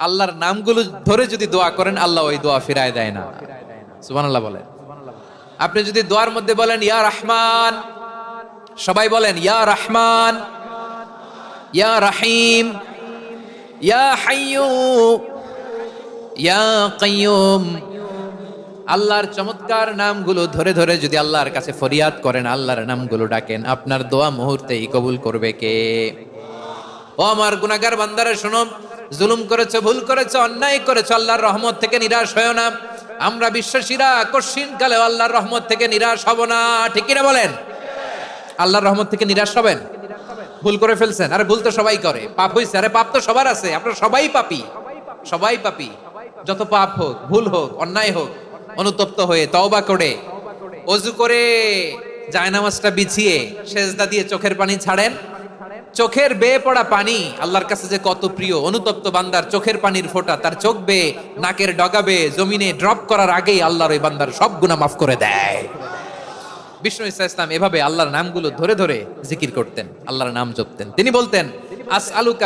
আল্লাহর নামগুলো ধরে যদি দোয়া করেন আল্লাহ ওই দোয়া ফিরায় দেয় না। সুবহানাল্লাহ বলেন। আপনি যদি দোয়ার মধ্যে বলেন ইয়া রহমান, সবাই বলেন ইয়া রহমান, ইয়া রহিম, ইয়া হাইয়্যু, ইয়া কাইয়্যুম, আল্লাহর চমৎকার নামগুলো ধরে ধরে যদি আল্লাহর কাছে ফরিয়াদ করেন, আল্লাহর নামগুলো ডাকেন, আপনার দোয়া মুহূর্তেই কবুল করবে কে? ও আমার গুনাহগার বান্দারা শুনো, জুলুম করেছো, ভুল করেছো, অন্যায় করেছো, আল্লাহর রহমত থেকে নিরাশ হয়ো না। আমরা বিশ্বাসীরা কঠিনকালে আল্লাহর রহমত থেকে নিরাশ হব না, ঠিক কিনা বলেন? আল্লাহর রহমত থেকে নিরাশ হবেন? ভুল করে ফেলছেন, আরে ভুল তো সবাই করে, পাপ হইছে, আরে পাপ তো সবার আছে, আপনারা সবাই পাপী, সবাই পাপী। যত পাপ হোক, ভুল হোক, অন্যায় হোক, অনুতপ্ত হয়ে তওবা করে ওযু করে জায়নামাজটা বিছিয়ে সেজদা দিয়ে চোখের পানি ছাড়েন। চোখের বেয়ে পড়া পানি আল্লাহর কাছে যে কত প্রিয়। অনুতপ্ত বান্দার চোখের পানির ফোঁটা তার চোখ বেয়ে, নাকের ডগা বেয়ে জমিনে ড্রপ করার আগেই আল্লাহর ওই বান্দার সব গুনাহ মাফ করে দেয়। বিষ্ণু ঈসা ইসলাম এভাবে আল্লাহর নামগুলো ধরে ধরে জিকির করতেন, আল্লাহর নাম জপতেন। তিনি বলতেন আসআলুকা